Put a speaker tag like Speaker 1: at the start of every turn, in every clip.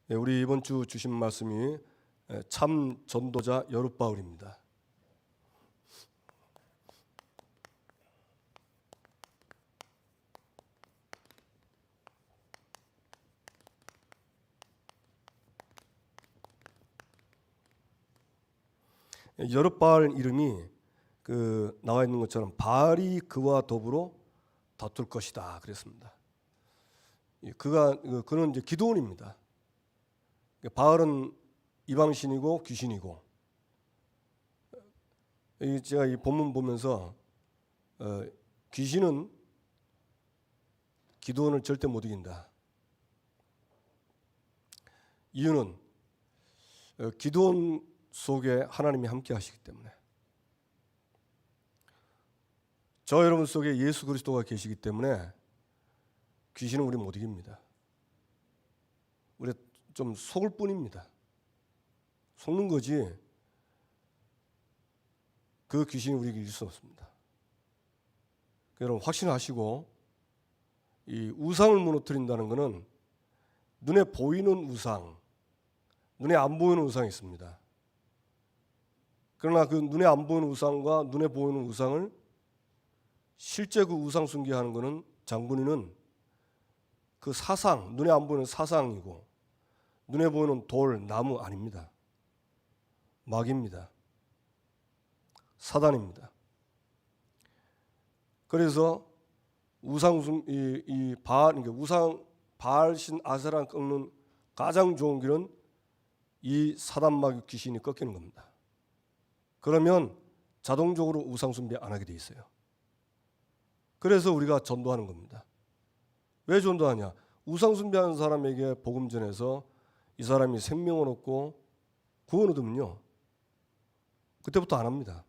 Speaker 1: 우리 이번 주 주신 말씀이 참 전도자 여룻바울입니다. 여룻바울 이름이 나와 있는 것처럼 바알이 그와 더불어 다툴 것이다 그랬습니다. 그는 이제 기드온입니다. 바알은 이방신이고 귀신이고, 제가 이 본문 보면서 귀신은 기드온을 절대 못 이긴다. 이유는 기드온 속에 하나님이 함께 하시기 때문에. 저 여러분 속에 예수 그리스도가 계시기 때문에 귀신은 우리 못 이깁니다. 우리 좀 속을 뿐입니다. 속는 거지 그 귀신이 우리에게 이길 수 없습니다. 여러분 확신하시고, 이 우상을 무너뜨린다는 것은 눈에 보이는 우상, 눈에 안 보이는 우상이 있습니다. 그러나 그 눈에 안 보이는 우상과 눈에 보이는 우상을 실제 그 우상 숭배하는 것은 장군이는 그 사상, 눈에 안 보이는 사상이고 눈에 보이는 돌, 나무 아닙니다. 마귀입니다. 사단입니다. 그래서 바알신 아세라를 꺾는 가장 좋은 길은 이 사단 마귀 귀신이 꺾이는 겁니다. 그러면 자동적으로 우상 숭배 안 하게 돼 있어요. 그래서 우리가 전도하는 겁니다. 왜 전도하냐? 우상 숭배하는 사람에게 복음 전해서 이 사람이 생명을 얻고 구원 얻으면요, 그때부터 안 합니다.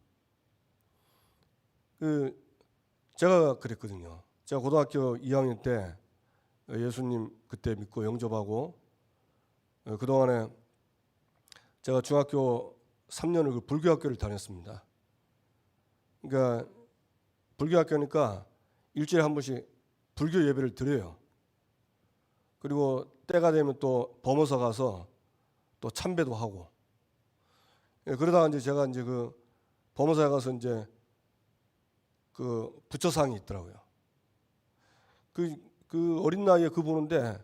Speaker 1: 제가 그랬거든요. 제가 고등학교 2학년 때 예수님 그때 믿고 영접하고, 그동안에 제가 중학교 3년을 그 불교학교를 다녔습니다. 그러니까 불교학교니까 일주일에 한 번씩 불교 예배를 드려요. 그리고 때가 되면 또 범어사 가서 또 참배도 하고. 그러다가 이제 제가 이제 그 범어사에 가서 이제 그 부처상이 있더라고요. 그 어린 나이에 그 보는데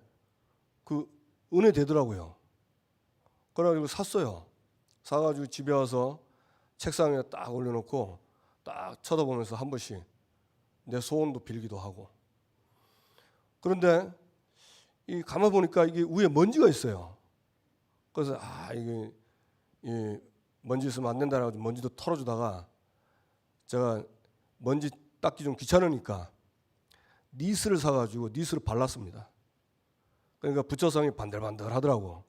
Speaker 1: 그 은혜 되더라고요. 그래가지고 샀어요. 사가지고 집에 와서 책상에 딱 올려놓고 딱 쳐다보면서 한 번씩 내 소원도 빌기도 하고. 그런데 이 가만 보니까 이게 위에 먼지가 있어요. 그래서 이게 먼지 있으면 안 된다라고 먼지도 털어주다가 제가 먼지 닦기 좀 귀찮으니까 니스를 사가지고 니스를 발랐습니다. 그러니까 부처상이 반들반들 하더라고.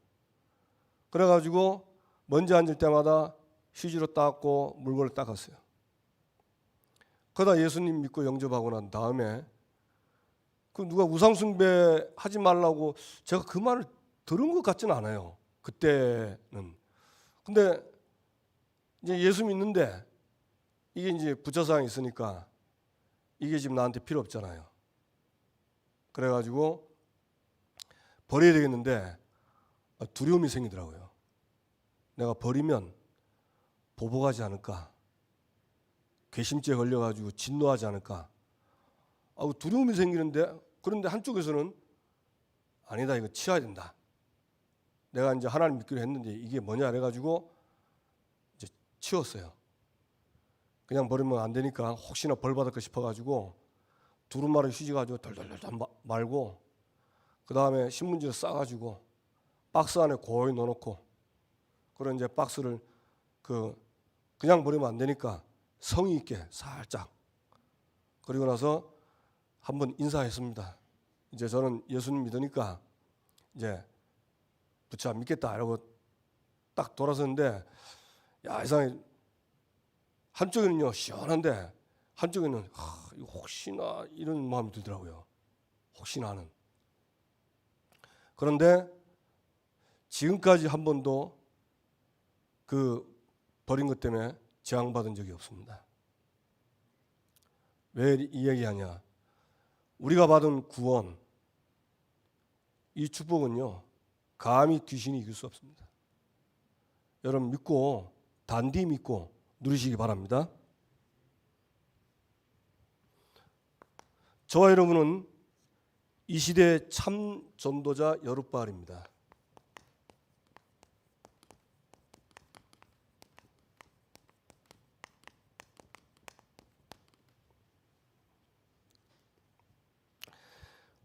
Speaker 1: 그래가지고 먼지 앉을 때마다 휴지로 닦고 물건을 닦았어요. 그러다 예수님 믿고 영접하고 난 다음에 그 누가 우상숭배 하지 말라고 제가 그 말을 들은 것 같지는 않아요. 그때는. 근데 이제 예수 믿는데 이게 이제 부처상이 있으니까 이게 지금 나한테 필요 없잖아요. 그래가지고 버려야 되겠는데 두려움이 생기더라고요. 내가 버리면 보복하지 않을까, 괘씸죄 걸려가지고 진노하지 않을까, 두려움이 생기는데, 그런데 한쪽에서는 아니다, 이거 치워야 된다. 내가 이제 하나님 믿기로 했는데 이게 뭐냐 그래가지고 이제 치웠어요. 그냥 버리면 안 되니까 혹시나 벌 받을까 싶어가지고 두루마리 휴지 가지고 덜덜덜 말고, 그 다음에 신문지를 싸가지고 박스 안에 고이 넣어놓고, 그런 이제 박스를 그냥 버리면 안 되니까 성의 있게 살짝, 그리고 나서 한번 인사했습니다. 이제 저는 예수님 믿으니까 이제 부처 믿겠다 이러고 딱 돌아섰는데, 야, 이상하게 한쪽에는요 시원한데 한쪽에는 이거 혹시나 이런 마음이 들더라고요. 혹시나 하는. 그런데 지금까지 한 번도 그 버린 것 때문에 재앙받은 적이 없습니다. 왜 이 얘기하냐? 우리가 받은 구원, 이 축복은요 감히 귀신이 이길 수 없습니다. 여러분 믿고 단디 믿고 누리시기 바랍니다. 저와 여러분은 이 시대의 참 전도자 여룻바알입니다.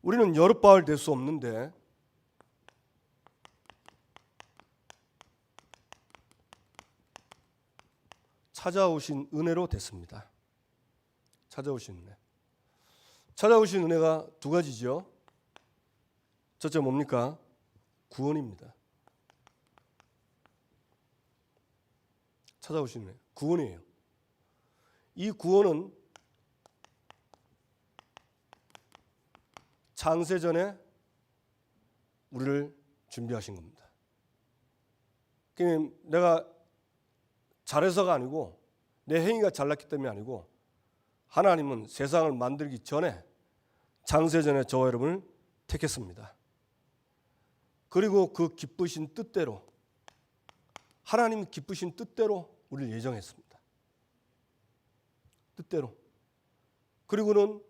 Speaker 1: 우리는 여룻바알 될 수 없는데 찾아오신 은혜로 됐습니다. 찾아오신 은혜. 찾아오신 은혜가 두 가지죠. 첫째 뭡니까? 구원입니다. 찾아오신 은혜. 구원이에요. 이 구원은 창세전에 우리를 준비하신 겁니다. 내가 잘해서가 아니고 내 행위가 잘났기 때문이 아니고 하나님은 세상을 만들기 전에 창세전에 저와 여러분을 택했습니다. 그리고 그 기쁘신 뜻대로 하나님 기쁘신 뜻대로 우리를 예정했습니다. 뜻대로. 그리고는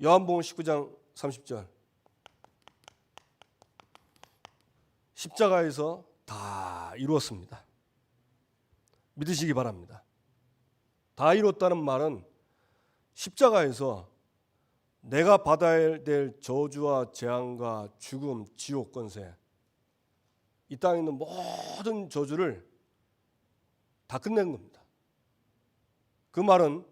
Speaker 1: 요한복음 19장 30절 십자가에서 다 이루었습니다. 믿으시기 바랍니다. 다 이뤘다는 말은 십자가에서 내가 받아야 될 저주와 재앙과 죽음, 지옥 권세, 이 땅에 있는 모든 저주를 다 끝낸 겁니다. 그 말은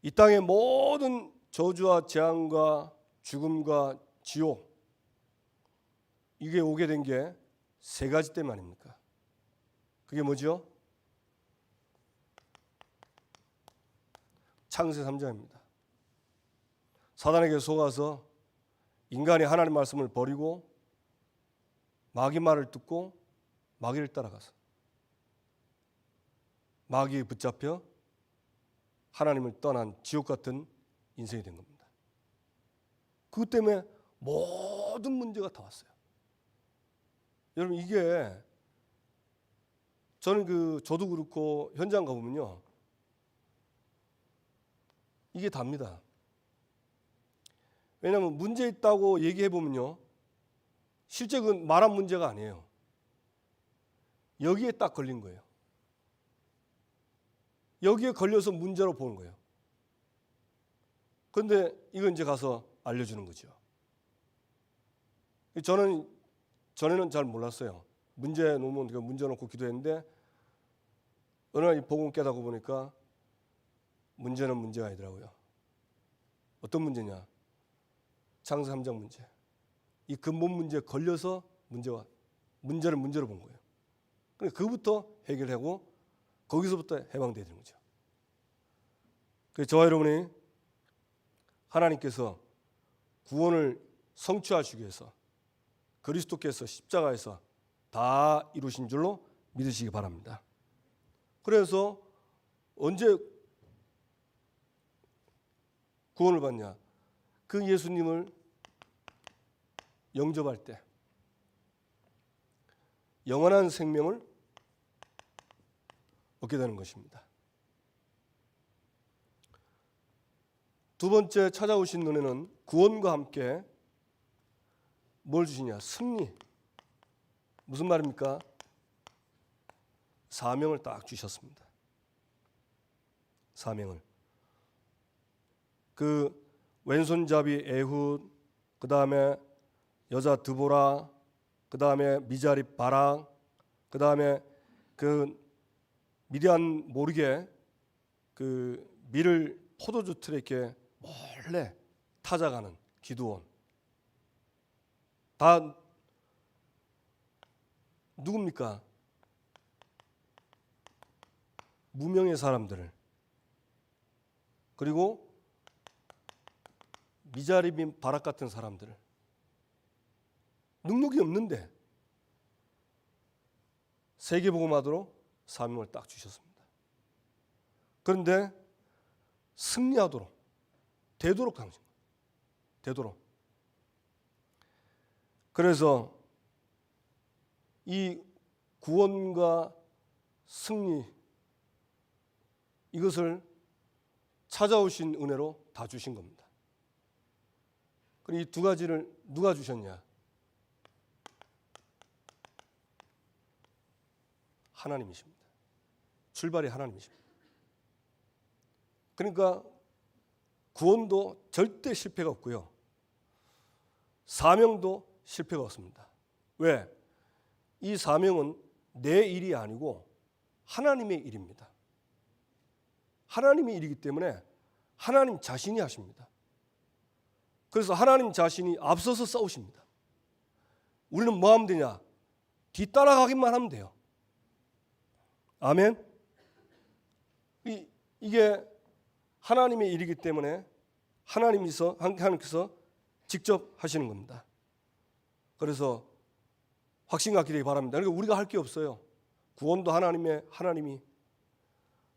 Speaker 1: 이 땅의 모든 저주와 재앙과 죽음과 지옥, 이게 오게 된 게 세 가지 때문 아닙니까? 그게 뭐죠? 창세 3장입니다. 사단에게 속아서 인간이 하나님 말씀을 버리고 마귀 말을 듣고 마귀를 따라가서 마귀에 붙잡혀 하나님을 떠난 지옥 같은 인생이 된 겁니다. 그것 때문에 모든 문제가 다 왔어요. 여러분 이게 저는 저도 그렇고 현장 가보면요, 이게 답니다. 왜냐하면 문제 있다고 얘기해 보면요, 실제 그건 말한 문제가 아니에요. 여기에 딱 걸린 거예요. 여기에 걸려서 문제로 보는 거예요. 그런데 이건 이제 가서 알려주는 거죠. 저는 전에는 잘 몰랐어요. 문제 놓으면 문제 놓고 기도했는데 어느 날 이 복음 깨닫고 보니까 문제는 문제가 아니더라고요. 어떤 문제냐? 창세 3장 문제. 이 근본 문제에 걸려서 문제를 문제로 본 거예요. 그러니까 그부터 해결하고 거기서부터 해방되는 거죠. 그래서 저와 여러분이 하나님께서 구원을 성취하시기 위해서 그리스도께서 십자가에서 다 이루신 줄로 믿으시기 바랍니다. 그래서 언제 구원을 받냐? 그 예수님을 영접할 때 영원한 생명을 얻게 되는 것입니다. 두 번째 찾아오신 은혜는 구원과 함께 뭘 주시냐? 승리. 무슨 말입니까? 사명을 딱 주셨습니다. 사명을. 그 왼손잡이 에훗, 그 다음에 여자 드보라, 그 다음에 미자리 바락, 그 다음에 그 미디안 모르게 그 밀을 포도주 틀에 이렇게 몰래 타자가는 기드온, 다 누굽니까? 무명의 사람들을, 그리고 미자립인 바락 같은 사람들을, 능력이 없는데 세계복음화도록 사명을 딱 주셨습니다. 그런데 승리하도록 되도록 당신, 되도록. 그래서 이 구원과 승리 이것을 찾아오신 은혜로 다 주신 겁니다. 그리고 이 두 가지를 누가 주셨냐? 하나님이십니다. 출발이 하나님이십니다. 그러니까 구원도 절대 실패가 없고요. 사명도 실패가 없습니다. 왜? 이 사명은 내 일이 아니고 하나님의 일입니다. 하나님의 일이기 때문에 하나님 자신이 하십니다. 그래서 하나님 자신이 앞서서 싸우십니다. 우리는 뭐 하면 되냐? 뒤따라가기만 하면 돼요. 아멘. 이게 하나님의 일이기 때문에 하나님께서 직접 하시는 겁니다. 그래서 확신 갖게 되기 바랍니다. 그러니까 우리가 할 게 없어요. 구원도 하나님이,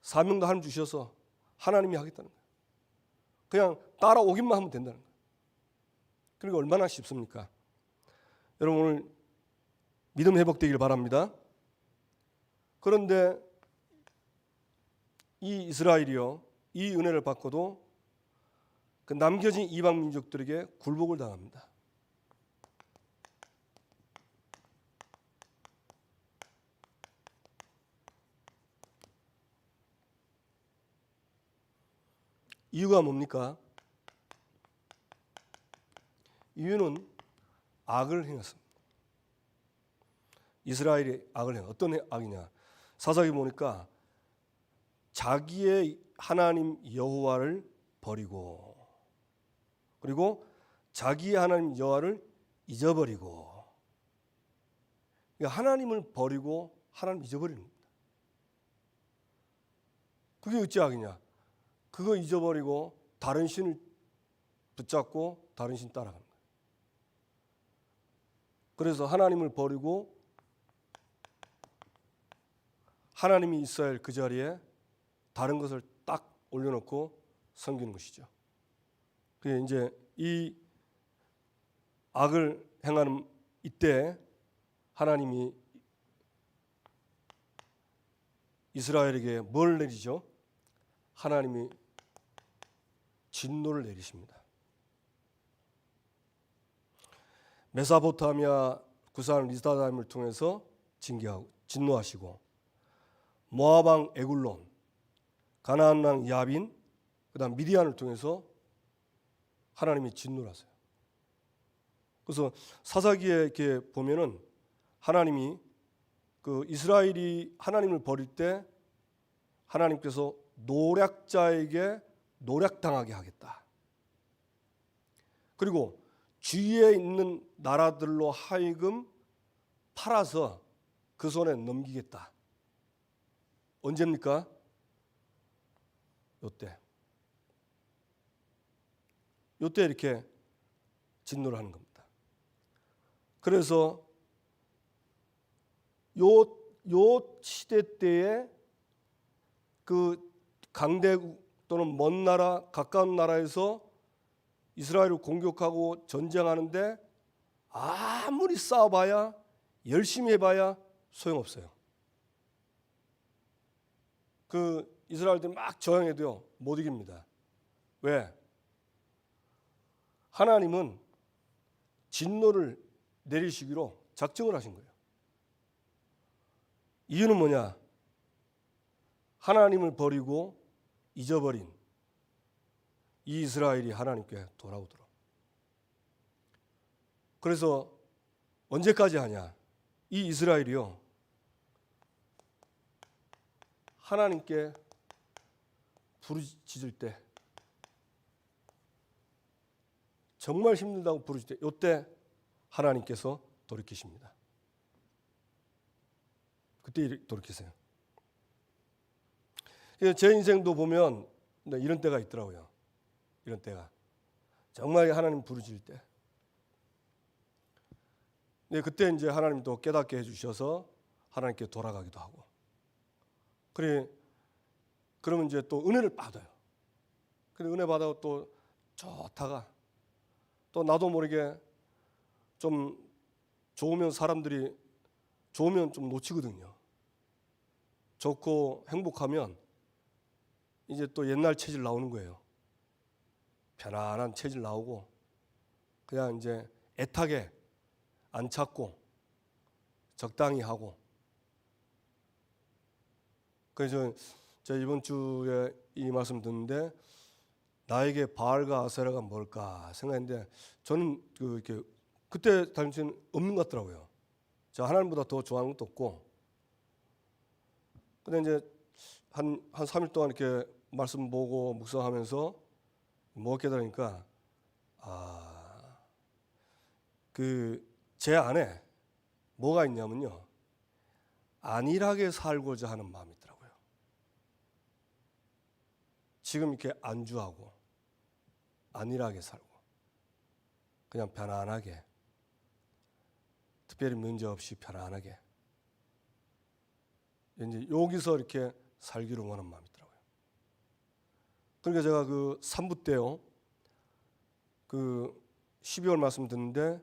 Speaker 1: 사명도 하나님 주셔서 하나님이 하겠다는 거예요. 그냥 따라오기만 하면 된다는 거예요. 그러니까 얼마나 쉽습니까? 여러분 오늘 믿음 회복되길 바랍니다. 그런데 이 이스라엘이요, 이 은혜를 받고도 그 남겨진 이방 민족들에게 굴복을 당합니다. 이유가 뭡니까? 이유는 악을 행했습니다. 이스라엘이 악을 행한 어떤 악이냐? 사사기 보니까 자기의 하나님 여호와를 버리고 그리고 자기의 하나님 여호와를 잊어버리고, 그러니까 하나님을 버리고 하나님 잊어버리는 겁니다. 그게 어찌 악이냐? 그거 잊어버리고 다른 신을 붙잡고 다른 신 따라가는 거예요. 그래서 하나님을 버리고 하나님이 있어야 할 그 자리에 다른 것을 딱 올려놓고 섬기는 것이죠. 그게 이제 이 악을 행하는 이때 하나님이 이스라엘에게 뭘 내리죠? 하나님이 진노를 내리십니다. 메소포타미아 구산 리스다임을 통해서 진노하시고, 모압 왕 에굴론, 가나안 왕 야빈, 그다음 미디안을 통해서 하나님이 진노를 하세요. 그래서 사사기에 이렇게 보면은 하나님이 그 이스라엘이 하나님을 버릴 때 하나님께서 노략자에게 노략당하게 하겠다. 그리고 주위에 있는 나라들로 하여금 팔아서 그 손에 넘기겠다. 언제입니까? 요때 이렇게 진노를 하는 겁니다. 그래서 요 시대 때에 그 강대국 또는 먼 나라, 가까운 나라에서 이스라엘을 공격하고 전쟁하는데 아무리 싸워봐야, 열심히 해봐야 소용없어요. 그 이스라엘들이 막 저항해도요 못 이깁니다. 왜? 하나님은 진노를 내리시기로 작정을 하신 거예요. 이유는 뭐냐? 하나님을 버리고 잊어버린 이 이스라엘이 하나님께 돌아오도록. 그래서 언제까지 하냐? 이 이스라엘이요, 하나님께 부르짖을 때, 정말 힘들다고 부르짖을 때, 이때 하나님께서 돌이키십니다. 그때 돌이키세요. 제 인생도 보면 이런 때가 있더라고요. 이런 때가 정말 하나님 부르짖을 때. 그때 이제 하나님 또 깨닫게 해주셔서 하나님께 돌아가기도 하고. 그러면 이제 또 은혜를 받아요. 근데 은혜 받아고 또 좋다가 또 나도 모르게 좀 좋으면 사람들이 좋으면 좀 놓치거든요. 좋고 행복하면 이제 또 옛날 체질 나오는 거예요. 편안한 체질 나오고 그냥 이제 애타게 안 찾고 적당히 하고. 그래서 제가 이번 주에 이 말씀 듣는데 나에게 바알과 아세라가 뭘까 생각했는데 저는 이렇게 그때 당시에는 없는 것 같더라고요. 제가 하나님보다 더 좋아하는 것도 없고. 근데 이제 한 3일 동안 이렇게 말씀 보고 묵상하면서 뭐 깨달으니까 제 안에 뭐가 있냐면요, 안일하게 살고자 하는 마음이 있더라고요. 지금 이렇게 안주하고 안일하게 살고 그냥 편안하게, 특별히 문제 없이 편안하게 이제 여기서 이렇게 살기를 원하는 마음이 있더라고요. 그러니까 제가 그 3부 때요, 그 12월 말씀 듣는데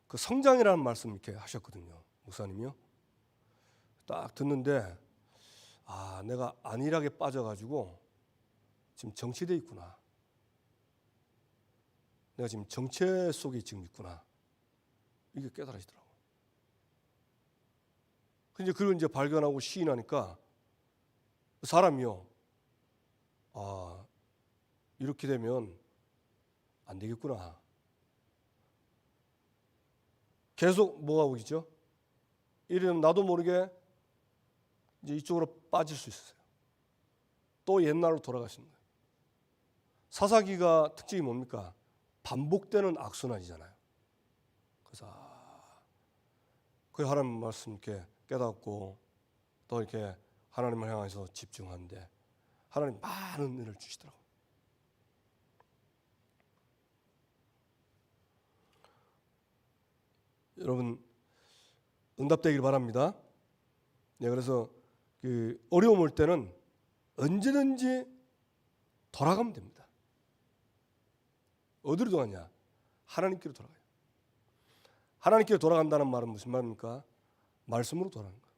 Speaker 1: 그 성장이라는 말씀 이렇게 하셨거든요, 목사님이요. 딱 듣는데 내가 안일하게 빠져가지고 지금 정체돼 있구나. 내가 지금 정체 속에 지금 있구나. 이게 깨달아지더라고요. 근데 그걸 이제 발견하고 시인하니까 사람이요, 이렇게 되면 안 되겠구나. 계속 뭐가 오겠죠? 이러면 나도 모르게 이제 이쪽으로 빠질 수 있어요. 또 옛날로 돌아갈 수 있는 거예요. 사사기가 특징이 뭡니까? 반복되는 악순환이잖아요. 그래서 그 하나님 말씀 이렇게 깨닫고 또 이렇게 하나님을 향해서 집중하는데 하나님 많은 은혜를 주시더라고요. 여러분 응답되길 바랍니다. 네, 그래서 그 어려움 올 때는 언제든지 돌아가면 됩니다. 어디로 돌아가냐? 하나님께로 돌아가요. 하나님께로 돌아간다는 말은 무슨 말입니까? 말씀으로 돌아가는 거예요.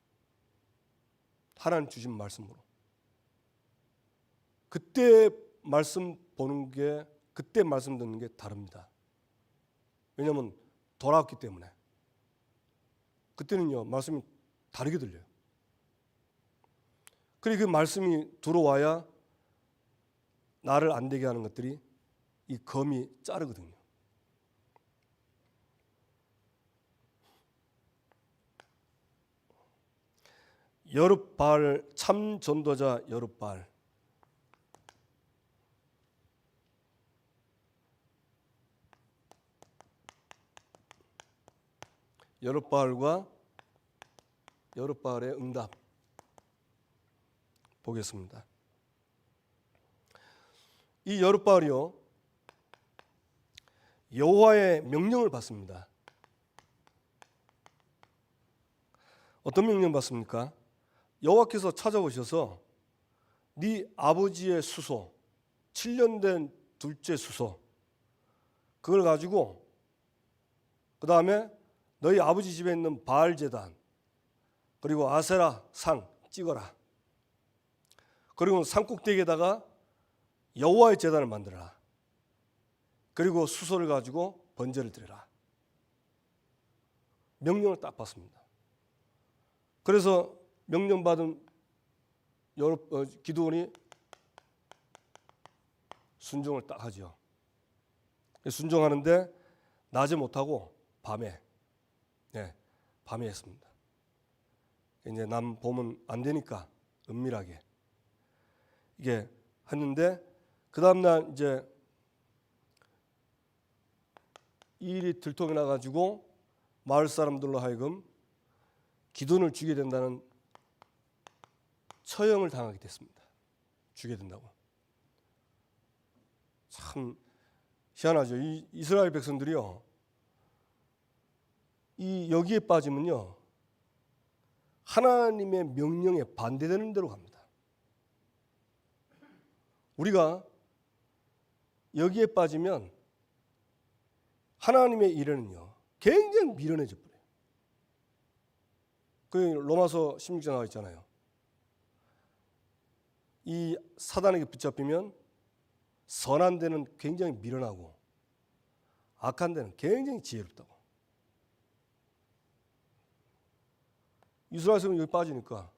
Speaker 1: 하나님 주신 말씀으로. 그때 말씀 보는 게, 그때 말씀 듣는 게 다릅니다. 왜냐하면 돌아왔기 때문에. 그때는요, 말씀이 다르게 들려요. 그리고 그 말씀이 들어와야 나를 안 되게 하는 것들이 이 검이 자르거든요. 여룹바알, 참 전도자 여룹바알. 여룹바알과 여룹바알의 응답 보겠습니다. 이 여룹바알이요, 여호와의 명령을 받습니다. 어떤 명령 받습니까? 여호와께서 찾아오셔서 네 아버지의 수소, 7년 된 둘째 수소, 그걸 가지고 그 다음에 너희 아버지 집에 있는 바알 제단, 그리고 아세라 상 찍어라. 그리고 산 꼭대기에다가 여호와의 제단을 만들어라. 그리고 수소를 가지고 번제를 드려라. 명령을 딱 받습니다. 그래서 명령받은 기드온이 순종을 딱 하죠. 순종하는데 낮에 못하고 밤에, 밤에 했습니다. 이제 남 보면 안 되니까 은밀하게 이게 했는데, 그 다음날 이제 이 일이 들통이 나가지고 마을 사람들로 하여금 기드온을 죽여야 된다는 처형을 당하게 됐습니다. 죽여야 된다고. 참 희한하죠. 이 이스라엘 백성들이요, 이 여기에 빠지면요, 하나님의 명령에 반대되는 대로 갑니다. 우리가 여기에 빠지면 하나님의 일에는요 굉장히 미련해져 버려요. 그 로마서 16장 나와 있잖아요. 이 사단에게 붙잡히면 선한 데는 굉장히 미련하고 악한 데는 굉장히 지혜롭다고. 이스라엘 백성이 여기 빠지니까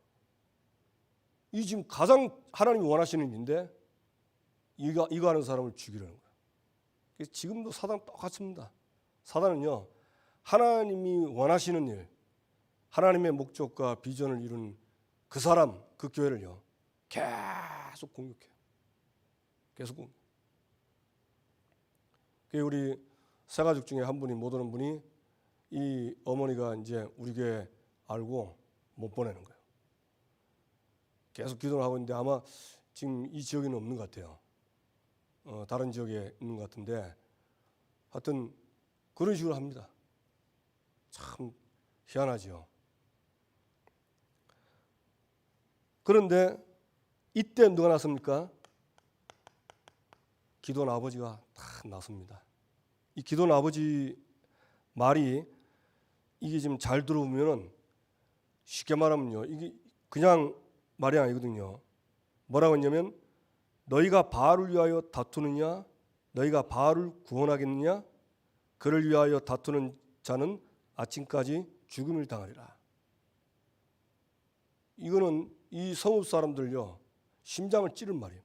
Speaker 1: 이 지금 가장 하나님이 원하시는 일인데 이거 하는 사람을 죽이려는 거예요. 그래서 지금도 사단 똑같습니다. 사단은요, 하나님이 원하시는 일, 하나님의 목적과 비전을 이룬 그 사람, 그 교회를요 계속 공격해요. 계속 공격. 우리 세 가족 중에 한 분이, 못 오는 분이, 이 어머니가 이제 우리 교회 알고 못 보내는 거예요. 계속 기도를 하고 있는데 아마 지금 이 지역에는 없는 것 같아요. 다른 지역에 있는 것 같은데 하여튼 그런 식으로 합니다. 참 희한하죠. 그런데 이때 누가 나섭니까? 기도원 아버지가 다 나섭니다. 이 기도원 아버지 말이 이게 지금 잘 들어보면은 쉽게 말하면요, 이게 그냥 말이 아니거든요. 뭐라고 했냐면, 너희가 바알을 위하여 다투느냐, 너희가 바알을 구원하겠느냐, 그를 위하여 다투는 자는 아침까지 죽음을 당하리라. 이거는 이 성읍 사람들요 심장을 찌른 말이에요.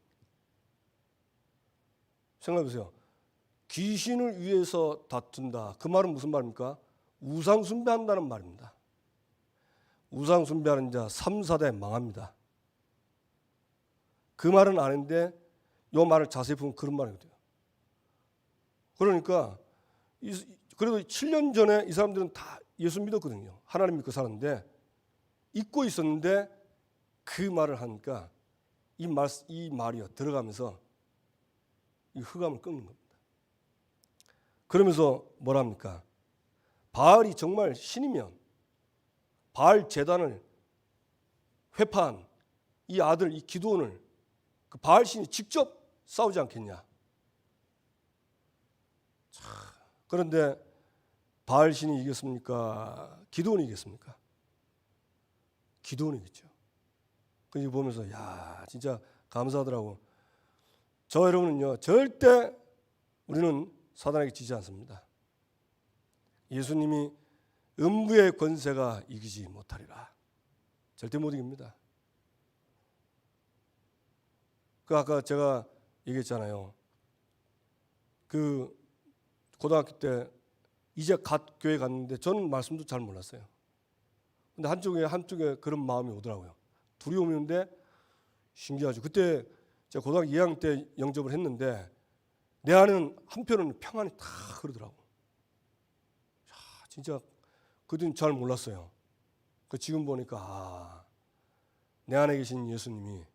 Speaker 1: 생각해보세요. 귀신을 위해서 다툰다. 그 말은 무슨 말입니까? 우상 숭배한다는 말입니다. 우상 숭배하는 자 3, 4대 망합니다. 그 말은 아닌데 이 말을 자세히 보면 그런 말이거든요. 그러니까 그래도 7년 전에 이 사람들은 다 예수 믿었거든요. 하나님 믿고 살았는데, 잊고 있었는데 그 말을 하니까 이 말이요 들어가면서 이 흑암을 꺾는 겁니다. 그러면서 뭐라 합니까? 바알이 정말 신이면 바알 제단을 회파한 이 아들, 이 기드온을 그 바알 신이 직접 싸우지 않겠냐. 그런데 바알 신이 이겼습니까? 기드온이 이겼습니까? 기드온이 이겼죠. 그거 보면서 야 진짜 감사하더라고. 저 여러분은요 절대 우리는 사단에게 지지 않습니다. 예수님이 음부의 권세가 이기지 못하리라. 절대 못 이깁니다. 그 아까 제가 얘기했잖아요. 그 고등학교 때 이제 교회 갔는데 저는 말씀도 잘 몰랐어요. 근데 한쪽에 그런 마음이 오더라고요. 둘이 오는데 신기하죠. 그때 제가 고등학교 2학년 때 영접을 했는데 내 안에는 한편은 평안이 다 흐르더라고. 야, 진짜 그때는 잘 몰랐어요. 지금 보니까 내 안에 계신 예수님이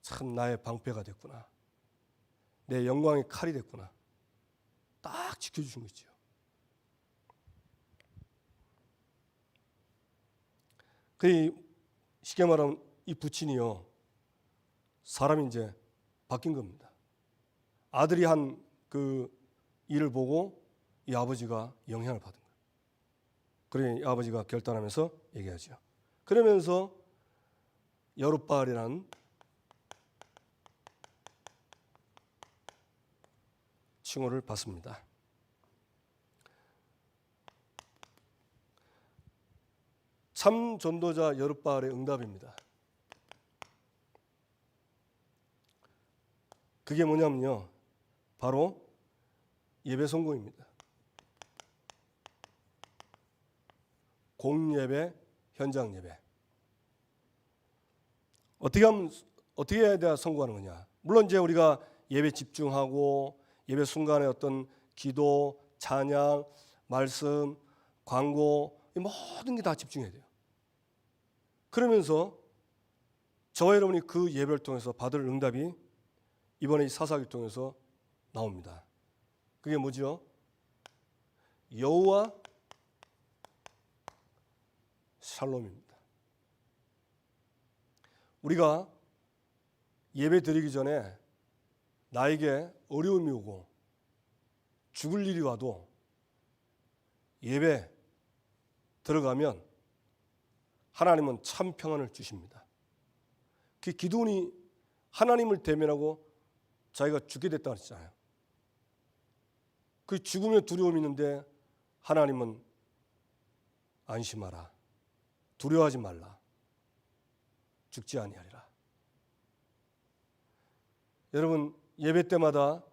Speaker 1: 참 나의 방패가 됐구나. 내 영광의 칼이 됐구나. 딱 지켜주신 거죠. 쉽게 말하면 이 부친이요 사람이 이제 바뀐 겁니다. 아들이 한 그 일을 보고 이 아버지가 영향을 받은 거예요. 그래 이 아버지가 결단하면서 얘기하죠. 그러면서 여룻바알이라는 칭호를 받습니다. 참 전도자 여룻바알의 응답입니다. 그게 뭐냐면요, 바로 예배 성공입니다. 공예배, 현장 예배. 어떻게 해야 돼야 성공하는 거냐? 물론 이제 우리가 예배 집중하고 예배 순간에 어떤 기도, 찬양, 말씀, 광고 이 모든 게 다 집중해야 돼요. 그러면서 저와 여러분이 그 예배를 통해서 받을 응답이 이번에 이 사사기를 통해서 나옵니다. 그게 뭐죠? 여호와 샬롬입니다. 우리가 예배 드리기 전에 나에게 어려움이 오고 죽을 일이 와도 예배 들어가면 하나님은 참 평안을 주십니다. 그 기드온이 하나님을 대면하고 자기가 죽게 됐다고 했잖아요. 그 죽음의 두려움이 있는데 하나님은 안심하라, 두려워하지 말라, 죽지 아니하리라. 여러분, 예배 때마다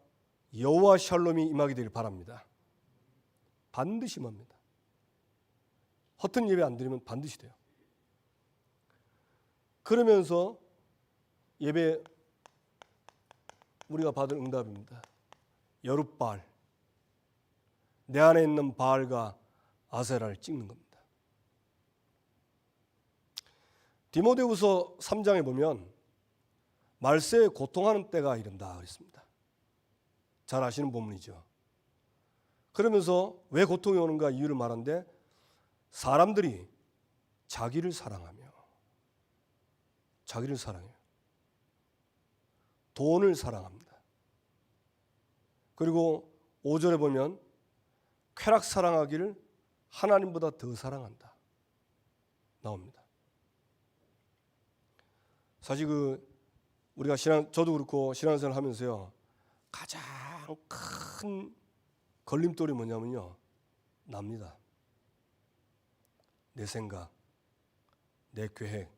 Speaker 1: 여호와 샬롬이 임하게 되길 바랍니다. 반드시 임합니다. 허튼 예배 안 드리면 반드시 돼요. 그러면서 예배 우리가 받을 응답입니다. 여룻바알, 내 안에 있는 바알과 아세라를 찍는 겁니다. 디모데후서 3장에 보면 말세에 고통하는 때가 이른다 그랬습니다. 잘 아시는 본문이죠. 그러면서 왜 고통이 오는가 이유를 말하는데 사람들이 자기를 사랑해요. 돈을 사랑합니다. 그리고 5절에 보면 쾌락 사랑하기를 하나님보다 더 사랑한다 나옵니다. 사실 우리가 저도 그렇고 신앙생활 하면서요, 가장 큰 걸림돌이 뭐냐면요, 납니다. 내 생각, 내 계획,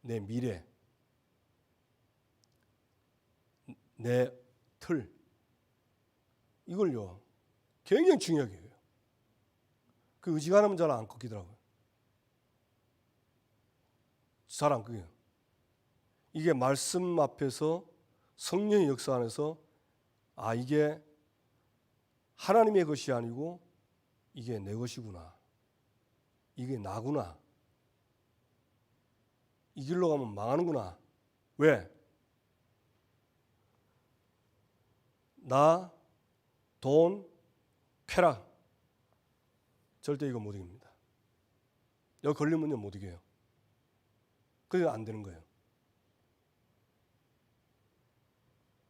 Speaker 1: 내 미래, 내 틀, 이걸요 굉장히 중요하게 해요. 그 의지가하면 잘 안 꺾이더라고요. 잘 안 꺾여요. 이게 말씀 앞에서 성령의 역사 안에서 이게 하나님의 것이 아니고 이게 내 것이구나, 이게 나구나, 이 길로 가면 망하는구나. 왜? 나, 돈, 쾌락, 절대 이거 못 이깁니다. 여기 걸리면요 못 이겨요. 그래서 안 되는 거예요.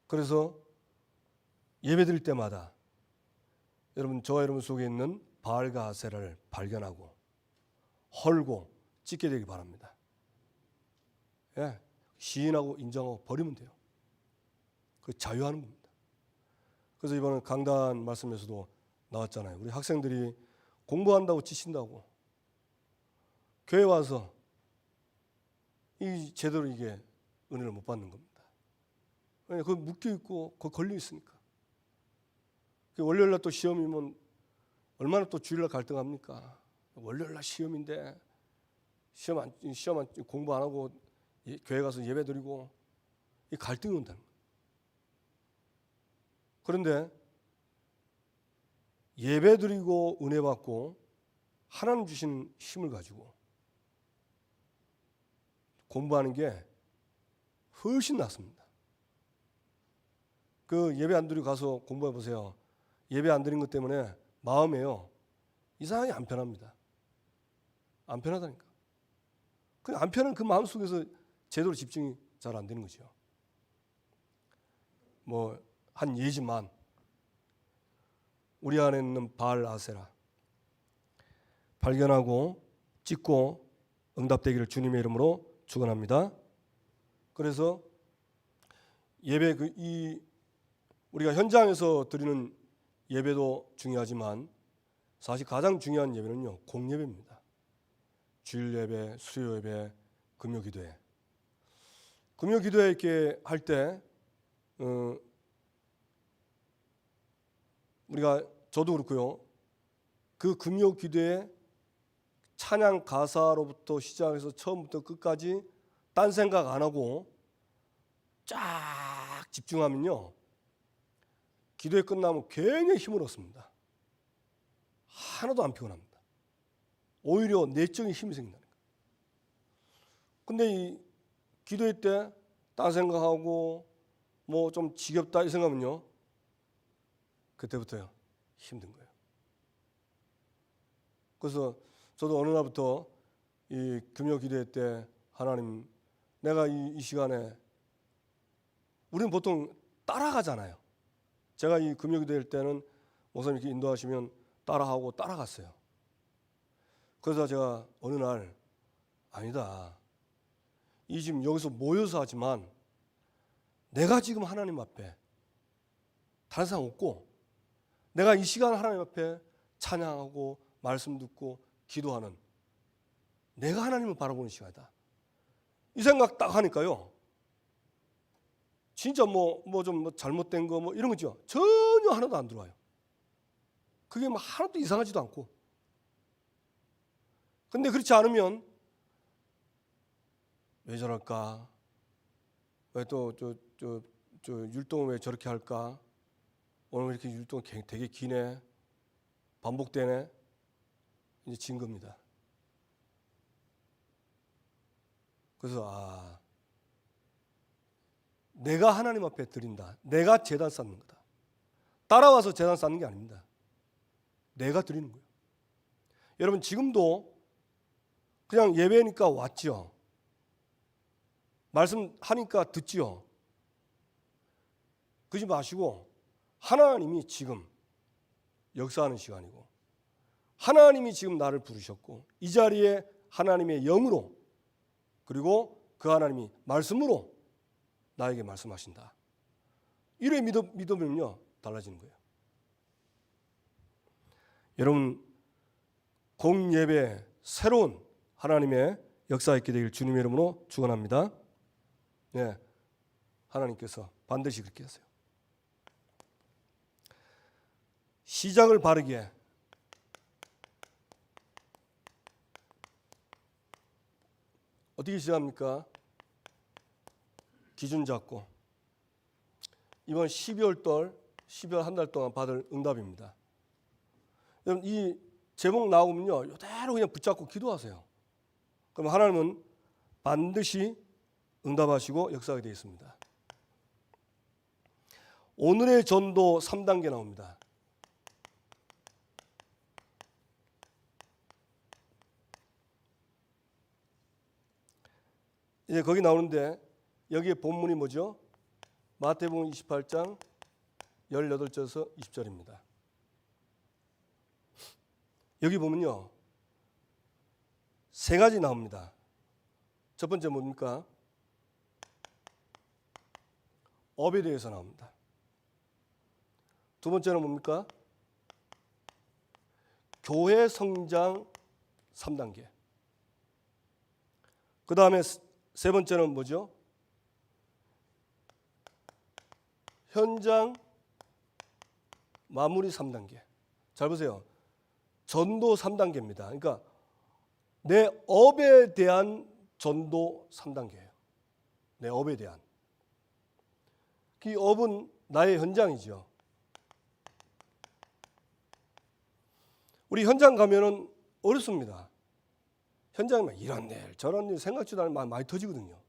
Speaker 1: 그래서 예배 드릴 때마다 저와 여러분 속에 있는 바알과 아세라를 발견하고 헐고 찢게 되기 바랍니다. 예, 시인하고 인정하고 버리면 돼요. 그 자유하는 겁니다. 그래서 이번에 강단 말씀에서도 나왔잖아요. 우리 학생들이 공부한다고 지친다고 교회 와서 제대로 이게 은혜를 못 받는 겁니다. 그 묶여 있고 그 걸려 있으니까. 월요일날 또 시험이면 얼마나 또 주일날 갈등합니까? 월요일날 시험인데 시험 공부 안 하고 교회 가서 예배 드리고 이 갈등이 온다는 거예요. 그런데 예배 드리고 은혜 받고 하나님 주신 힘을 가지고 공부하는 게 훨씬 낫습니다. 그 예배 안 드리고 가서 공부해 보세요. 예배 안 드린 것 때문에 마음에요 이상하게 안 편합니다. 안 편하다니까. 그 안 편한 그 마음 속에서 제대로 집중이 잘 안 되는 거죠. 한 예지만 우리 안에 있는 바알 아세라 발견하고 찍고 응답되기를 주님의 이름으로 축원합니다. 그래서 예배 우리가 현장에서 드리는 예배도 중요하지만 사실 가장 중요한 예배는요 공예배입니다. 주일 예배, 수요 예배, 금요 기도회. 금요 기도회 이렇게 할 때 저도 그렇고요. 그 금요 기도회 찬양 가사로부터 시작해서 처음부터 끝까지 딴 생각 안 하고 쫙 집중하면요 기도회 끝나면 굉장히 힘을 얻습니다. 하나도 안 피곤합니다. 오히려 내적인 힘이 생긴다는 거예요. 근데 이 기도회 때 딴 생각하고 좀 지겹다 이 생각하면요 그때부터요 힘든 거예요. 그래서 저도 어느 날부터 이 금요 기도회 때 하나님 내가 이 시간에 우리는 보통 따라가잖아요. 제가 이 금요 기도회 때는 목사님 이렇게 인도하시면 따라하고 따라갔어요. 그래서 제가 어느 날 아니다. 이 지금 여기서 모여서 하지만 내가 지금 하나님 앞에 다른 사람 없고 내가 이 시간 하나님 앞에 찬양하고 말씀 듣고 기도하는 내가 하나님을 바라보는 시간이다. 이 생각 딱 하니까요. 진짜 뭐 좀 잘못된 거 뭐 이런 거죠. 전혀 하나도 안 들어와요. 그게 뭐 하나도 이상하지도 않고. 근데 그렇지 않으면 왜 저럴까? 왜 또 율동을 왜 저렇게 할까? 오늘 이렇게 율동 되게 기네. 반복되네. 이제 진 겁니다. 그래서 내가 하나님 앞에 드린다. 내가 제단 쌓는 거다. 따라와서 제단 쌓는 게 아닙니다. 내가 드리는 거예요. 여러분 지금도 그냥 예배니까 왔지요. 말씀하니까 듣지요. 그러지 마시고 하나님이 지금 역사하는 시간이고 하나님이 지금 나를 부르셨고 이 자리에 하나님의 영으로 그리고 그 하나님이 말씀으로 나에게 말씀하신다. 이래 믿으면요 달라지는 거예요. 여러분 공예배 새로운 하나님의 역사 있게 되길 주님의 이름으로 축원합니다. 네, 하나님께서 반드시 그렇게 하세요. 시작을 바르게 어떻게 시작합니까? 기준 잡고 이번 12월 한 달 동안 받을 응답입니다. 여러분 이 제목 나오면요 이대로 그냥 붙잡고 기도하세요. 그럼 하나님은 반드시 응답하시고 역사하게 되어 있습니다. 오늘의 전도 3단계 나옵니다. 이제 거기 나오는데 여기에 본문이 뭐죠? 마태복음 28장 18절에서 20절입니다. 여기 보면요. 세 가지 나옵니다. 첫 번째 뭡니까? 업에 대해서 나옵니다. 두 번째는 뭡니까? 교회 성장 3단계. 그 다음에 세 번째는 뭐죠? 현장 마무리 3단계. 잘 보세요. 전도 3단계입니다. 그러니까 내 업에 대한 전도 3단계예요. 내 업에 대한. 그 업은 나의 현장이죠. 우리 현장 가면은 어렵습니다. 현장에 막 이런 일 저런 일 생각지도 않으면 많이 터지거든요.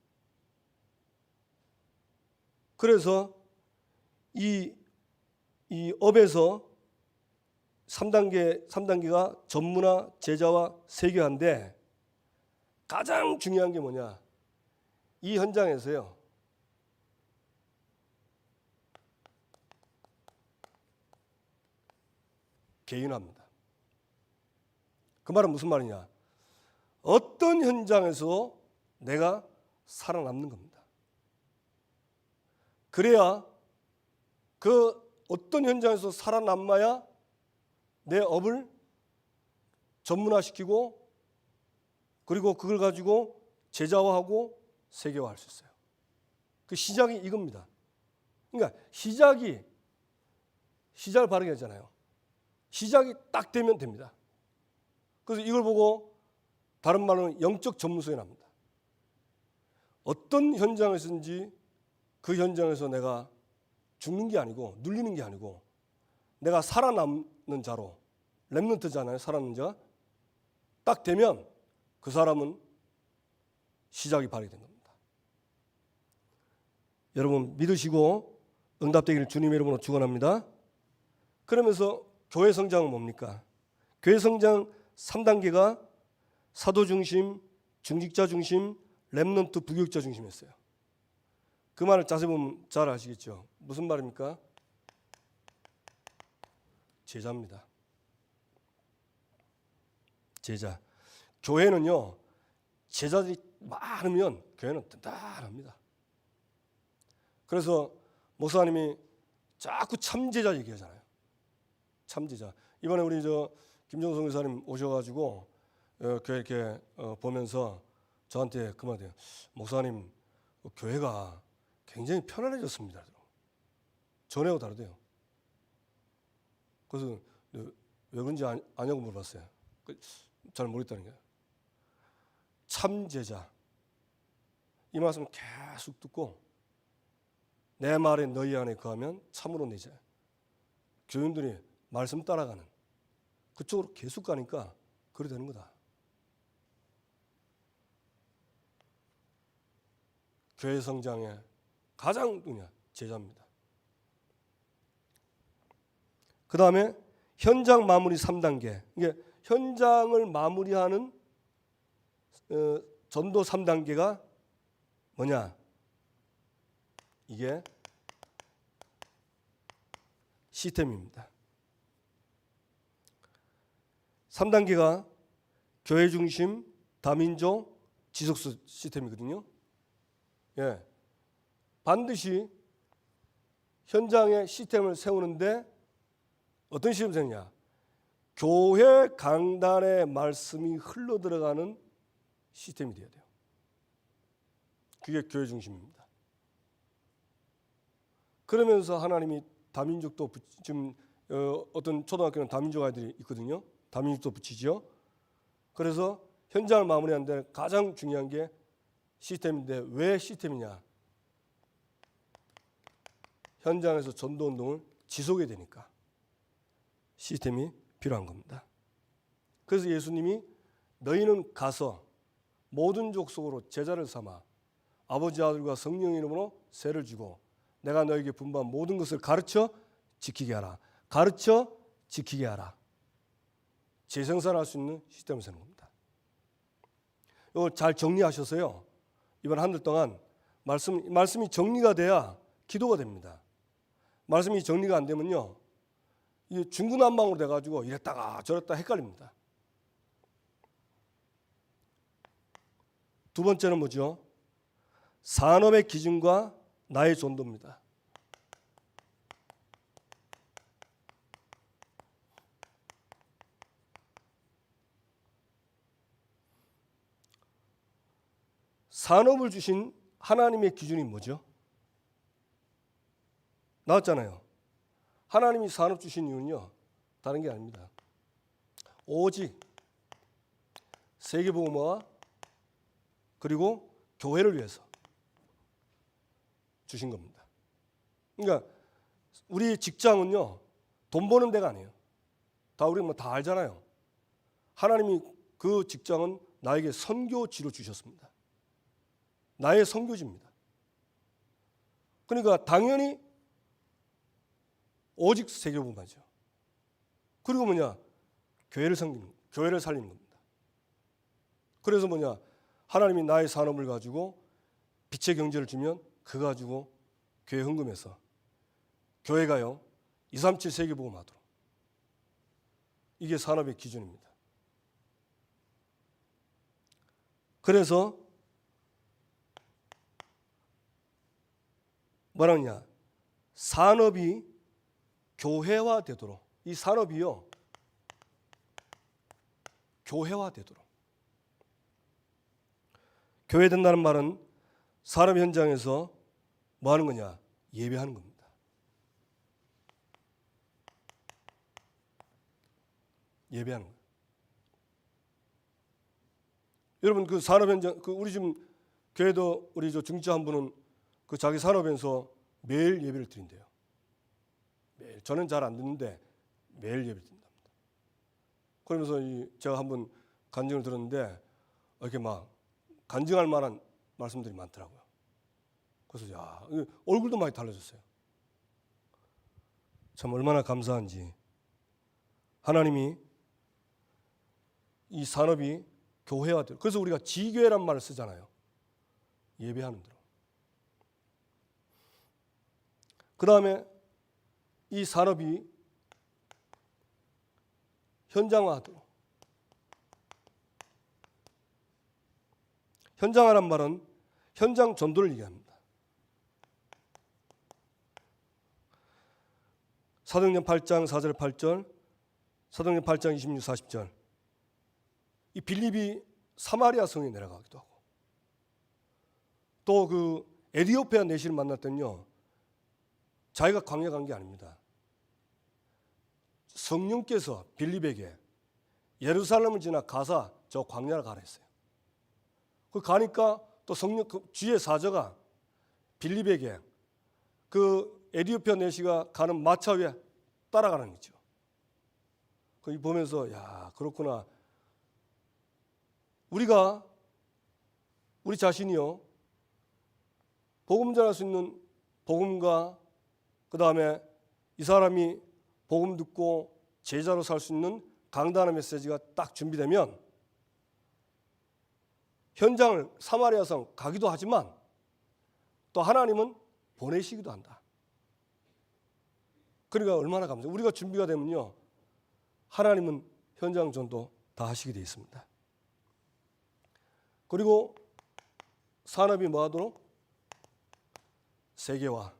Speaker 1: 그래서 이 업에서 3단계가 전문화, 제자와 세계화인데 가장 중요한 게 뭐냐? 이 현장에서요. 개인화입니다. 그 말은 무슨 말이냐? 어떤 현장에서 내가 살아남는 겁니다. 그래야 그 어떤 현장에서 살아남아야 내 업을 전문화시키고 그리고 그걸 가지고 제자화하고 세계화할 수 있어요. 그 시작이 이겁니다. 그러니까 시작을 바르게 하잖아요. 시작이 딱 되면 됩니다. 그래서 이걸 보고 다른 말로는 영적 전문성이 납니다. 어떤 현장에서든지 그 현장에서 내가 죽는 게 아니고 눌리는 게 아니고 내가 살아남는 자로 렘넌트잖아요. 살아남는 자. 딱 되면 그 사람은 시작이 바르게 된 겁니다. 여러분 믿으시고 응답되기를 주님의 이름으로 축원합니다. 그러면서 교회 성장은 뭡니까? 교회 성장 3단계가 사도 중심, 중직자 중심, 렘넌트 부교육자 중심이었어요. 그 말을 자세히 보면 잘 아시겠죠? 무슨 말입니까? 제자입니다. 제자. 교회는요, 제자들이 많으면 교회는 든든합니다. 그래서 목사님이 자꾸 참제자 얘기하잖아요. 참제자. 이번에 우리 김정성 목사님 오셔가지고 교회 이렇게 보면서 저한테 그 말이에요. 목사님, 교회가 굉장히 편안해졌습니다. 전에하고 다르대요. 그래서 왜 그런지 아냐고 물어봤어요. 잘 모르겠다는 거예요. 참제자. 이 말씀 계속 듣고 내 말에 너희 안에 거하면 참으로 내 자. 교인들이 말씀 따라가는 그쪽으로 계속 가니까 그래 되는 거다. 교회 성장의 가장 제자입니다. 그 다음에 현장 마무리 3단계. 이게 현장을 마무리하는 전도 3단계가 뭐냐? 이게 시스템입니다. 3단계가 교회 중심, 다민족, 지속수 시스템이거든요. 예, 반드시 현장에 시스템을 세우는데 어떤 시스템을 세우냐? 교회 강단의 말씀이 흘러 들어가는 시스템이 되어야 돼요. 그게 교회 중심입니다. 그러면서 하나님이 다민족도 지금 어떤 초등학교는 다민족 아이들이 있거든요. 다민족도 붙이죠. 그래서 현장을 마무리하는데 가장 중요한 게 시스템인데 왜 시스템이냐? 현장에서 전도 운동을 지속해야 되니까 시스템이 필요한 겁니다. 그래서 예수님이 너희는 가서 모든 족속으로 제자를 삼아 아버지 아들과 성령의 이름으로 세를 주고 내가 너에게 분부한 모든 것을 가르쳐 지키게 하라. 가르쳐 지키게 하라. 재생산할 수 있는 시스템을 세는 겁니다. 이거 잘 정리하셔서요. 이번 한 달 동안 말씀이 정리가 돼야 기도가 됩니다. 말씀이 정리가 안 되면요, 이게 중구난방으로 돼가지고 이랬다가 저랬다 헷갈립니다. 두 번째는 뭐죠? 산업의 기준과 나의 전도입니다. 산업을 주신 하나님의 기준이 뭐죠? 나왔잖아요. 하나님이 산업 주신 이유는요, 다른 게 아닙니다. 오직 세계복음화 그리고 교회를 위해서 주신 겁니다. 그러니까 우리 직장은요, 돈 버는 데가 아니에요. 다 우리 다 알잖아요. 하나님이 그 직장은 나에게 선교지로 주셨습니다. 나의 선교지입니다. 그러니까 당연히 오직 세계복음화죠. 그리고 뭐냐? 교회를 살리는 겁니다. 그래서 뭐냐? 하나님이 나의 산업을 가지고 빛의 경제를 주면 그거 가지고 교회 헌금해서 교회가요 237 세계복음화하도록, 이게 산업의 기준입니다. 그래서 뭐라냐? 산업이 교회화되도록, 이 산업이요 교회화되도록. 교회된다는 말은 산업 현장에서 뭐 하는 거냐? 예배하는 겁니다. 예배하는 거예요. 여러분 그 산업 현장, 그 우리 지금 교회도 우리 중직자 한 분은 그 자기 산업에서 매일 예배를 드린대요. 매일. 저는 잘 안 듣는데 매일 예배를 드린답니다. 그러면서 제가 한번 간증을 들었는데 이렇게 막 간증할 만한 말씀들이 많더라고요. 그래서 야, 얼굴도 많이 달라졌어요. 참 얼마나 감사한지. 하나님이 이 산업이 교회화돼요. 그래서 우리가 지교회란 말을 쓰잖아요. 예배하는 대로. 그 다음에 이 산업이 현장화하도록. 현장이란 말은 현장 전도를 얘기합니다. 사도행전 8장 4절 8절, 사도행전 8장 26, 40절. 이 빌립이 사마리아 성에 내려가기도 하고, 또 그 에디오피아 내시를 만날 때는요, 자기가 광야 간 게 아닙니다. 성령께서 빌립에게 예루살렘을 지나 가사 저 광야를 가라 했어요. 그 가니까 또 성령 그 주의 사자가 빌립에게 그 에디오피아 내시가 가는 마차 위에 따라가는 거죠. 그 보면서 야, 그렇구나. 우리 자신이요, 복음 전할 수 있는 복음과 그 다음에 이 사람이 복음 듣고 제자로 살 수 있는 강단의 메시지가 딱 준비되면 현장을 사마리아성 가기도 하지만 또 하나님은 보내시기도 한다. 그러니까 얼마나 감사해요. 우리가 준비가 되면요, 하나님은 현장 전도 다 하시게 되어 있습니다. 그리고 산업이 뭐하도록? 세계화.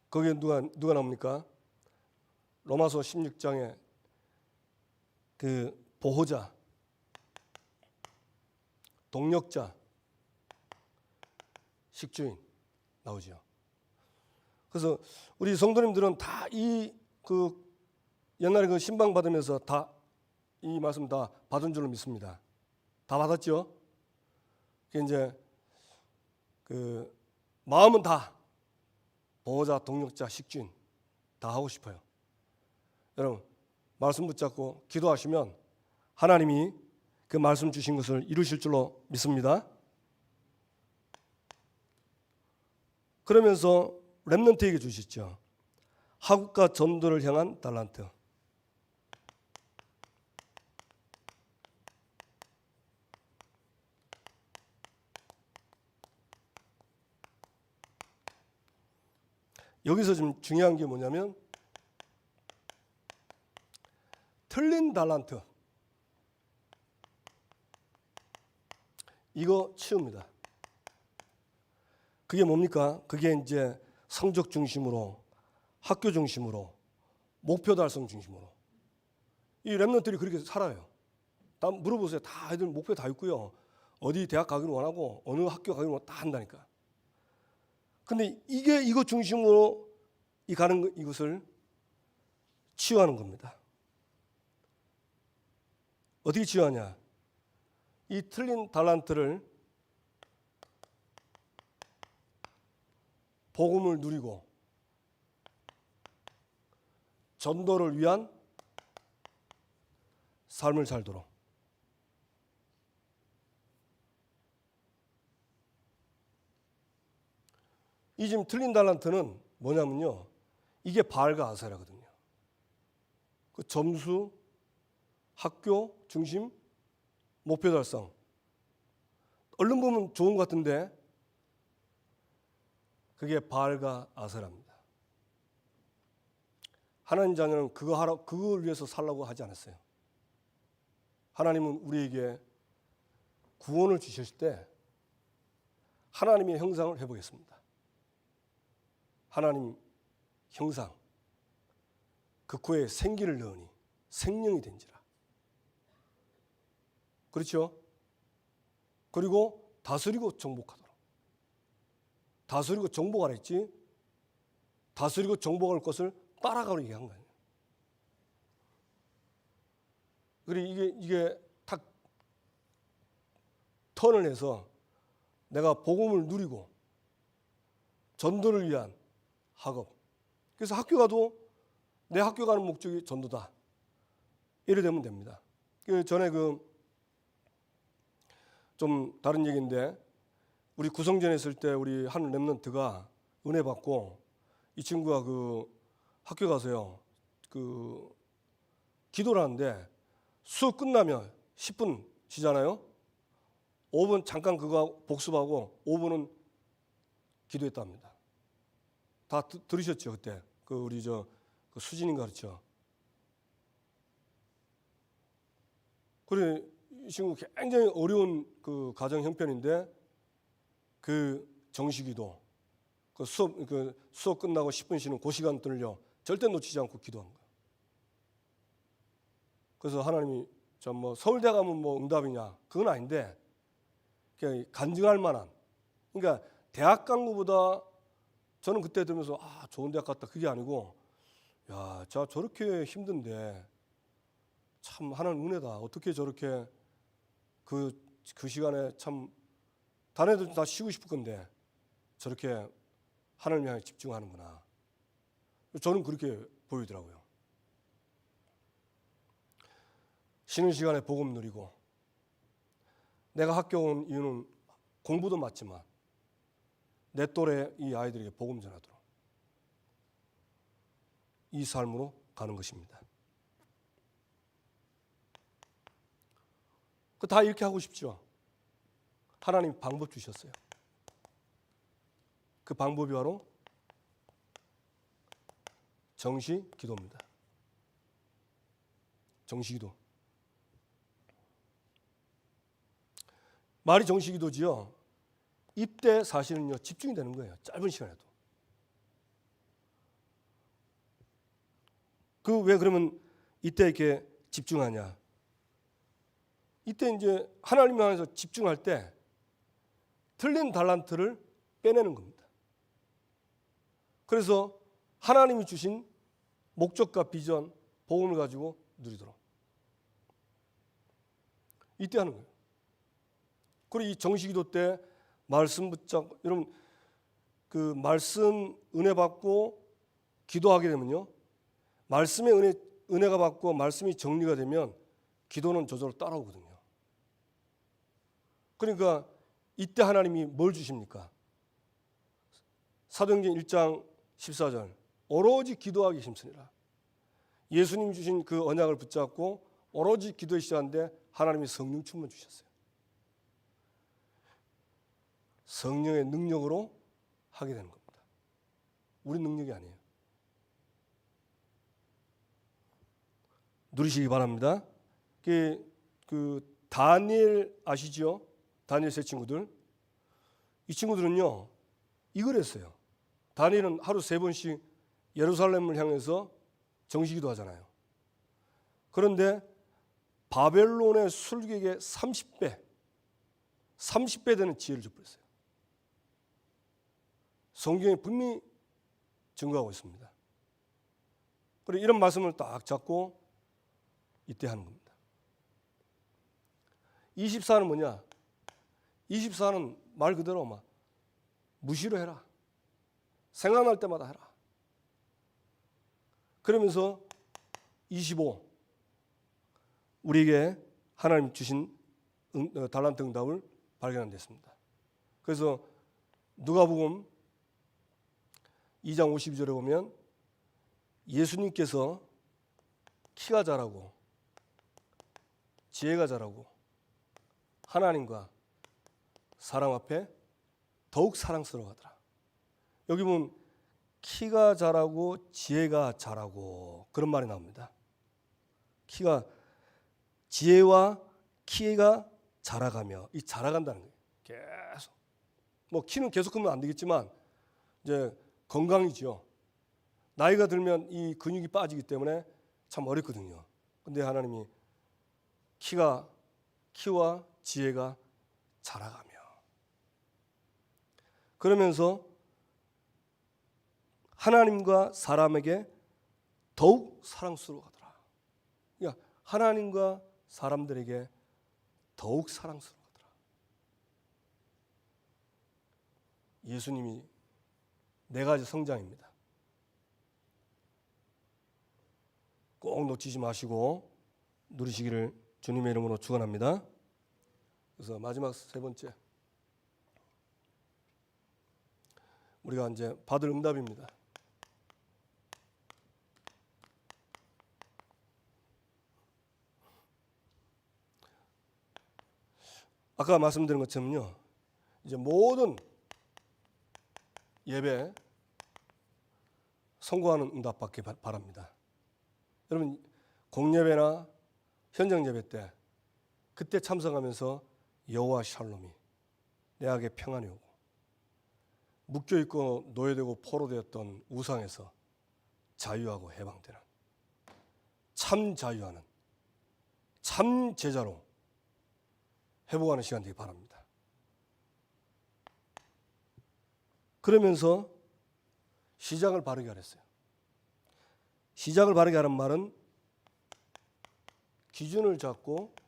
Speaker 1: 거기에 누가 나옵니까? 로마서 16장에 그 보호자, 동력자, 식주인 나오죠. 그래서 우리 성도님들은 다 이 그 옛날에 그 신방 받으면서 다 이 말씀 다 받은 줄로 믿습니다. 다 받았죠? 이제 그 마음은 다 보호자, 동력자, 식주인 다 하고 싶어요. 여러분 말씀 붙잡고 기도하시면 하나님이 그 말씀 주신 것을 이루실 줄로 믿습니다. 그러면서 렘넌트에게 주셨죠. 하국과 전도를 향한 달란트. 여기서 좀 중요한 게 뭐냐면 틀린 달란트. 이거 치웁니다. 그게 뭡니까? 그게 이제 성적 중심으로, 학교 중심으로, 목표 달성 중심으로. 이 렘넌트들이 그렇게 살아요. 다 물어보세요. 다 애들 목표 다 있고요. 어디 대학 가기를 원하고 어느 학교 가기를 원하고 다 한다니까. 근데 이거 중심으로 가는 이것을 치유하는 겁니다. 어떻게 치유하냐? 이 틀린 달란트를 복음을 누리고 전도를 위한 삶을 살도록. 이 지금 틀린 달란트는 뭐냐면요, 이게 바알과 아세라거든요. 그 점수, 학교 중심, 목표 달성. 얼른 보면 좋은 것 같은데 그게 바알과 아세라입니다. 하나님 자녀는 그걸 위해서 살라고 하지 않았어요. 하나님은 우리에게 구원을 주셨을 때 하나님의 형상을 해보겠습니다. 하나님 형상, 그 코에 생기를 넣으니 생명이 된지라. 그렇죠? 그리고 다스리고 정복하도록. 다스리고 정복하라 했지, 다스리고 정복할 것을 따라가라고 얘기한 거예요. 그리고 이게 탁 턴을 해서 내가 복음을 누리고 전도를 위한 학업. 그래서 학교 가도 내 학교 가는 목적이 전도다. 이래 되면 됩니다. 그 전에 좀 다른 얘기인데, 우리 구성전에 있을 때 우리 한 렘넌트가 은혜 받고, 이 친구가 그 학교 가서요, 그 기도를 하는데 수업 끝나면 10분 쉬잖아요. 5분 잠깐 그거 복습하고 5분은 기도했답니다. 다 들으셨죠 그때? 그 우리 그 수진인가 그렇죠? 그래, 지금 굉장히 어려운 그 가정 형편인데 그 정식기도 그 수업 끝나고 10분 쉬는 그 시간 들려 절대 놓치지 않고 기도한 거예요. 그래서 하나님이 저 뭐 서울대 가면 뭐 응답이냐 그건 아닌데 그냥 간증할 만한, 그러니까 대학 간 거보다 저는 그때 들으면서 아 좋은 대학 갔다 그게 아니고 야 저 저렇게 힘든데 참 하나님 은혜다. 어떻게 저렇게 그 시간에 참 다른 애들 다 쉬고 싶을 건데 저렇게 하나님 향해 집중하는구나. 저는 그렇게 보이더라고요. 쉬는 시간에 복음 누리고, 내가 학교 온 이유는 공부도 맞지만 내 또래 이 아이들에게 복음 전하도록 이 삶으로 가는 것입니다. 그 다 이렇게 하고 싶죠. 하나님 방법 주셨어요. 그 방법이 바로 정시 기도입니다. 정시 기도. 말이 정시 기도지요. 이때 사실은요 집중이 되는 거예요. 짧은 시간에도. 그 왜 그러면 이때 이렇게 집중하냐? 이때 이제 하나님 향해서 집중할 때 틀린 달란트를 빼내는 겁니다. 그래서 하나님이 주신 목적과 비전, 복음을 가지고 누리도록 이때 하는 거예요. 그리고 이 정시기도 때 말씀 붙잡고, 여러분 그 말씀 은혜 받고 기도하게 되면요, 말씀의 은혜가 받고 말씀이 정리가 되면 기도는 저절로 따라오거든요. 그러니까 이때 하나님이 뭘 주십니까? 사도행전 1장 14절 오로지 기도하기 힘쓰니라. 예수님 주신 그 언약을 붙잡고 오로지 기도에 시작하는데 하나님이 성령 충만 주셨어요. 성령의 능력으로 하게 되는 겁니다. 우리 능력이 아니에요. 누리시기 바랍니다. 그 다니엘 아시죠? 다니엘 세 친구들. 이 친구들은요 이걸 했어요. 다니엘은 하루 3번씩 예루살렘을 향해서 정시기도 하잖아요. 그런데 바벨론의 술객의 30배 되는 지혜를 줬어요. 성경에 분명히 증거하고 있습니다. 그리고 이런 말씀을 딱 잡고 이때 하는 겁니다. 24는 뭐냐? 24는 말 그대로 막 무시로 해라. 생각날 때마다 해라. 그러면서 25 우리에게 하나님 주신 달란트 응답을 발견한 데습니다. 그래서 누가복음 2장 52절에 보면 예수님께서 키가 자라고 지혜가 자라고 하나님과 사람 앞에 더욱 사랑스러워하더라. 여기 보면 키가 자라고 지혜가 자라고 그런 말이 나옵니다. 지혜와 키가 자라가며, 이 자라간다는 거예요. 계속. 뭐 키는 계속 크면 안 되겠지만 이제 건강이죠. 나이가 들면 이 근육이 빠지기 때문에 참 어렵거든요. 근데 하나님이 키와 지혜가 자라가며, 그러면서 하나님과 사람에게 더욱 사랑스러워하더라. 그러니까 하나님과 사람들에게 더욱 사랑스러워하더라. 예수님이 4가지 성장입니다. 꼭 놓치지 마시고 누리시기를 주님의 이름으로 축원합니다. 그래서 마지막 3번째, 우리가 이제 받을 응답입니다. 아까 말씀드린 것처럼요, 이제 모든 예배 성공하는 응답 받기 바랍니다. 여러분 공예배나 현장 예배 때 그때 참석하면서 여호와 샬롬이 내게 평안이 오고 묶여있고 노예되고 포로되었던 우상에서 자유하고 해방되는 참 자유하는 참 제자로 회복하는 시간 되기 바랍니다. 그러면서 시작을 바르게 하랬어요. 시작을 바르게 하는 말은 기준을 잡고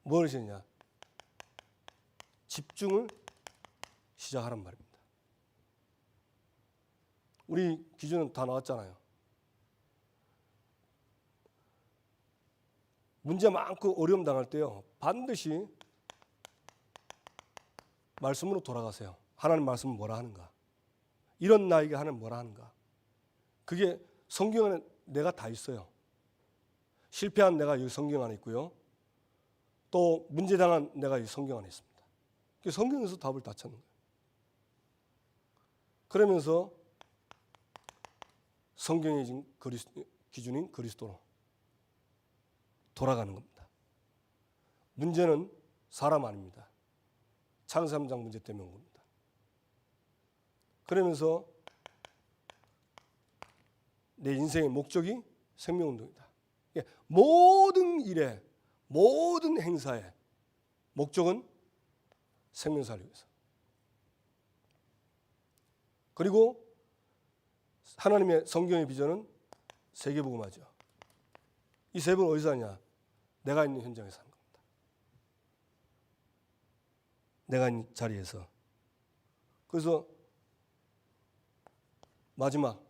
Speaker 1: 뭘 하시느냐? 집중을 시작하란 말입니다. 우리 기준은 다 나왔잖아요. 문제 많고 어려움 당할 때요, 반드시 말씀으로 돌아가세요. 하나님 말씀은 뭐라 하는가? 이런 나에게 하나님 뭐라 하는가? 그게 성경 안에 내가 다 있어요. 실패한 내가 이 성경 안에 있고요. 또 문제 당한 내가 이 성경 안에 있습니다. 성경에서 답을 다 찾는 거예요. 그러면서 성경의 기준인 그리스도로 돌아가는 겁니다. 문제는 사람 아닙니다. 창세 3장 문제 때문에 온 겁니다. 그러면서 내 인생의 목적이 생명운동이다. 모든 일에, 모든 행사의 목적은 생명 살리기 위해서. 그리고 하나님의 성경의 비전은 세계복음화죠. 이 세 번은 어디서 하냐? 내가 있는 현장에서 하는 겁니다. 내가 있는 자리에서. 그래서 마지막,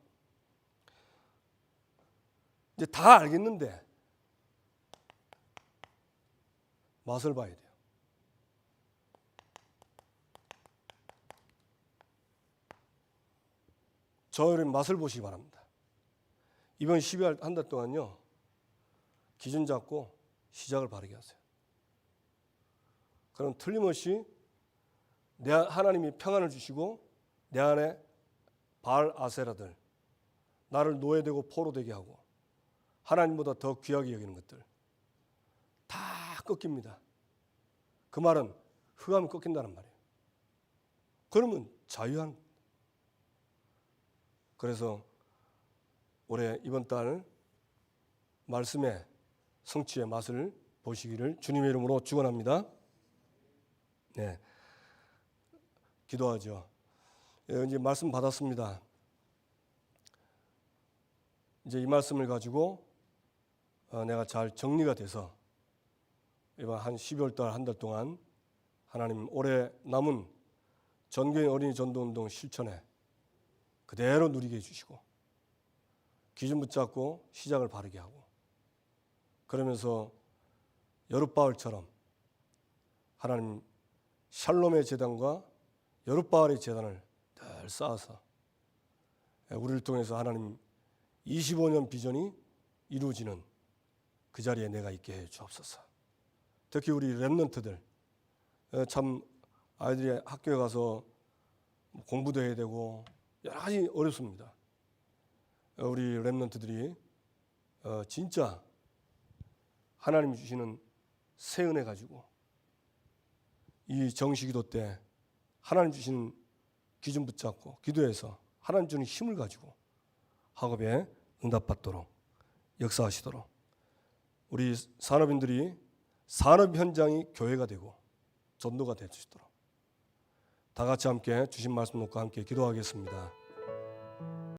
Speaker 1: 이제 다 알겠는데 맛을 봐야 돼요. 저의 맛을 보시기 바랍니다. 이번 12월 한 달 동안요, 기준 잡고 시작을 바르게 하세요. 그럼 틀림없이 내 하나님이 평안을 주시고 내 안에 바알 아세라들, 나를 노예되고 포로되게 하고 하나님보다 더 귀하게 여기는 것들 다 꺾입니다. 그 말은 흑암이 꺾인다는 말이에요. 그러면 자유한. 그래서 올해 이번 달 말씀의 성취의 맛을 보시기를 주님의 이름으로 축원합니다. 네, 기도하죠. 이제 말씀 받았습니다. 이제 이 말씀을 가지고 내가 잘 정리가 돼서 이번 한 12월 달 한 달 동안 하나님 올해 남은 전교인 어린이 전도운동 실천에 그대로 누리게 해주시고 기준 붙잡고 시작을 바르게 하고 그러면서 여룻바알처럼 하나님 샬롬의 제단과 여룻바알의 제단을 늘 쌓아서 우리를 통해서 하나님 25년 비전이 이루어지는 그 자리에 내가 있게 해 주옵소서. 특히 우리 렘넌트들, 참 아이들이 학교에 가서 공부도 해야 되고 여러 가지 어렵습니다. 우리 렘넌트들이 진짜 하나님이 주시는 새 은혜 가지고 이 정시기도 때 하나님 주시는 기준 붙잡고 기도해서 하나님 주는 힘을 가지고 학업에 응답받도록 역사하시도록 우리 산업인들이 산업 현장이 교회가 되고 전도가 되시도록 다 같이 함께 주신 말씀 놓고 함께 기도하겠습니다.